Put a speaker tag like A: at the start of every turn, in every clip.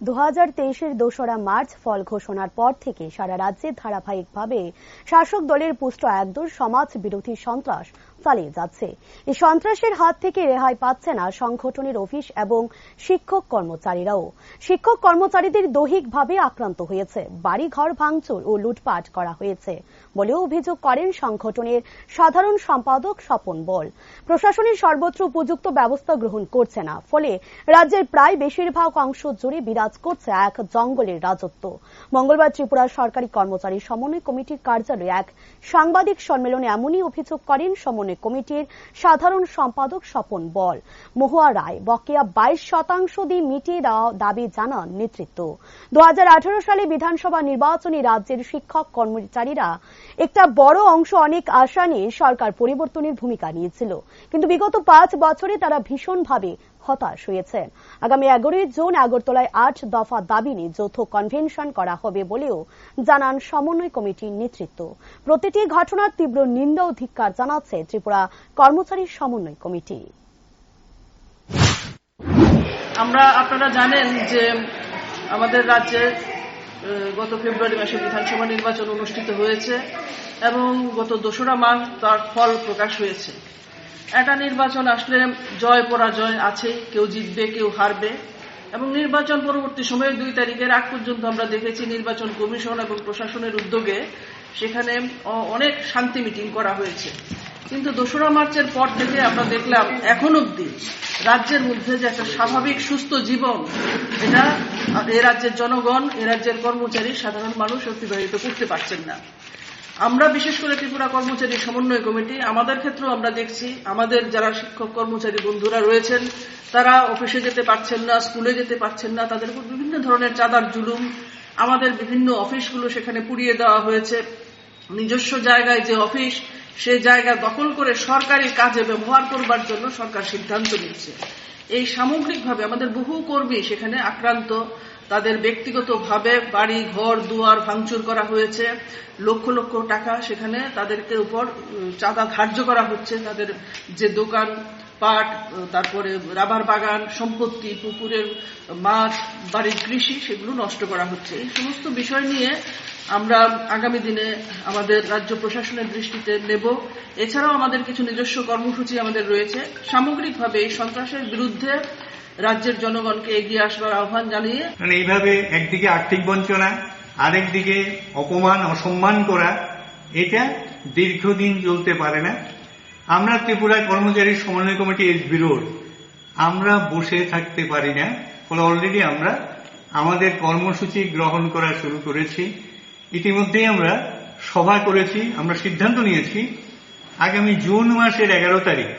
A: 2023-এর 2রা March ফল ঘোষণার পর থেকে সারা রাজ্যে ধারাবাহিকভাবে শাসক দলের পুষ্ট একদল সমাজ বিরোধী সন্ত্রাস চালিয়ে যাচ্ছে। এই সন্ত্রাসের হাত থেকে রেহাই পাচ্ছে না সংগঠনের অফিস এবং শিক্ষক কর্মচারীরাও। শিক্ষক কর্মচারীদের দৈহিকভাবে আক্রান্ত হয়েছে, বাড়িঘর ভাঙচুর ও লুটপাট করা হয়েছে বলেও অভিযোগ করেন সংগঠনের সাধারণ সম্পাদক স্বপন বল। প্রশাসনের সর্বত্র উপযুক্ত ব্যবস্থা গ্রহণ করছে না, ফলে রাজ্যের প্রায় বেশিরভাগ অংশ জুড়ে বিরাজ করছে এক জঙ্গলের রাজত্ব। মঙ্গলবার ত্রিপুরা সরকারি কর্মচারী সমন্বয় কমিটির কার্যালয়ে এক সাংবাদিক সম্মেলনে এমনই অভিযোগ করেন সমন্বয় কমিটির সাধারণ সম্পাদক স্বপন বল। মহুয়া রায় বকেয়া 22% দিয়ে মিটিয়ে দেওয়া দাবি জানান নেতৃত্ব। 2018 সালে বিধানসভা নির্বাচনে রাজ্যের শিক্ষক কর্মচারীরা একটা বড় অংশ অনেক আশা নিয়ে সরকার পরিবর্তনের ভূমিকা নিয়েছিল, কিন্তু বিগত 5 বছরে তারা ভীষণভাবে হতাশ হয়েছেন। আগামী 11 জুন আগরতলায় 8 দফা দাবি নিয়ে যৌথ কনভেনশন করা হবে বলেও জানান সমন্বয় কমিটির নেতৃত্ব। প্রতিটি ঘটনার তীব্র নিন্দা ও ধিক্কার জানাচ্ছে ত্রিপুরা কর্মচারী সমন্বয় কমিটি।
B: আপনারা জানেন যে আমাদের রাজ্যে গত ফেব্রুয়ারি মাসে বিধানসভা নির্বাচন অনুষ্ঠিত হয়েছে এবং গত 2রা মার্চ তার ফল প্রকাশ হয়েছে। একটা নির্বাচন আসলে জয় পরাজয় আছে, কেউ জিতবে কেউ হারবে, এবং নির্বাচন পরবর্তী সময়ের 2 তারিখের আগ পর্যন্ত আমরা দেখেছি নির্বাচন কমিশন এবং প্রশাসনের উদ্যোগে সেখানে অনেক শান্তি মিটিং করা হয়েছে। কিন্তু 2রা মার্চের পর থেকে আমরা দেখলাম এখন অবধি রাজ্যের মধ্যে যে একটা স্বাভাবিক সুস্থ জীবন, এটা এ রাজ্যের জনগণ, এ রাজ্যের কর্মচারী, সাধারণ মানুষ অতিবাহিত করতে পারছেন না। আমরা বিশেষ করে ত্রিপুরা কর্মচারী সমন্বয় কমিটি, আমাদের ক্ষেত্রেও আমরা দেখছি আমাদের যারা শিক্ষক কর্মচারী বন্ধুরা রয়েছেন তারা অফিসে যেতে পারছেন না, স্কুলে যেতে পারছেন না, তাদের উপর বিভিন্ন ধরনের চাঁদার জুলুম, আমাদের বিভিন্ন অফিসগুলো সেখানে পুড়িয়ে দেওয়া হয়েছে। নিজস্ব জায়গায় যে অফিস, সে জায়গা দখল করে সরকারি কাজে ব্যবহার করবার জন্য সরকার সিদ্ধান্ত নিচ্ছে। এই সামগ্রিকভাবে আমাদের বহু কর্মী সেখানে আক্রান্ত, তাদের ব্যক্তিগতভাবে বাড়ি ঘর দুয়ার ভাঙচুর করা হয়েছে, লক্ষ লক্ষ টাকা সেখানে তাদেরকে উপর চাঁদা ধার্য করা হচ্ছে। তাদের যে দোকান পাট, তারপরে রাবার বাগান, সম্পত্তি, পুকুরের মাছ, বাড়ির কৃষি, সেগুলো নষ্ট করা হচ্ছে। এই সমস্ত বিষয় নিয়ে আমরা আগামী দিনে আমাদের রাজ্য প্রশাসনের দৃষ্টিতে নেব। এছাড়াও আমাদের কিছু নিজস্ব কর্মসূচি আমাদের রয়েছে। সামগ্রিকভাবে এই সন্ত্রাসের বিরুদ্ধে রাজ্যের জনগণকে এগিয়ে আসবার আহ্বান জানিয়ে,
C: এইভাবে একদিকে আর্থিক বঞ্চনা, আরেকদিকে অপমান অসম্মান করা, এটা দীর্ঘদিন চলতে পারে না। আমরা ত্রিপুরা কর্মচারী সমন্বয় কমিটি এসবিরোড আমরা বসে থাকতে পারি না, ফলে অলরেডি আমরা আমাদের কর্মসূচি গ্রহণ করা শুরু করেছি। ইতিমধ্যেই আমরা সভা করেছি, আমরা সিদ্ধান্ত নিয়েছি আগামী জুন মাসের 11 তারিখ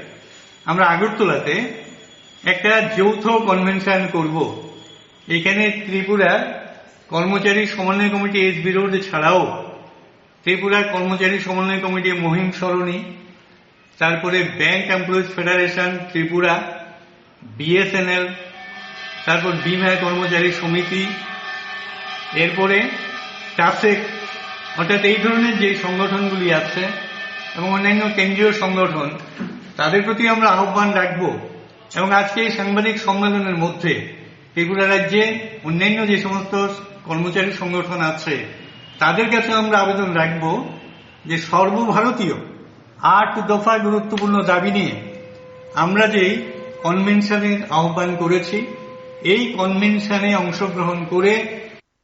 C: আমরা আগরতলাতে একটা যৌথ কনভেনশন করব। এখানে ত্রিপুরা কর্মচারী সমন্বয় কমিটি এসবিরোড ছাড়াও ত্রিপুরা কর্মচারী সমন্বয় কমিটি মহিম সরণি, তারপরে bank employees federation Tripura, BSNL, তারপর বিমা কর্মচারী সমিতি, এরপরে টাসেক, অর্থাৎ এই ধরনের যে সংগঠনগুলি আছে এবং অন্যান্য কেন্দ্রীয় সংগঠন, তাদের প্রতি আমরা আহ্বান রাখব। এবং আজকে এই সাংবাদিক সম্মেলনের মধ্যে ত্রিপুরা রাজ্যে অন্যান্য যে সমস্ত কর্মচারী সংগঠন আছে তাদের কাছে আমরা আবেদন রাখব যে সর্বভারতীয় 8 দফা গুরুত্বপূর্ণ দাবি নিয়ে আমরা যে কনভেনশনের আহ্বান করেছি, এই কনভেনশনে অংশগ্রহণ করে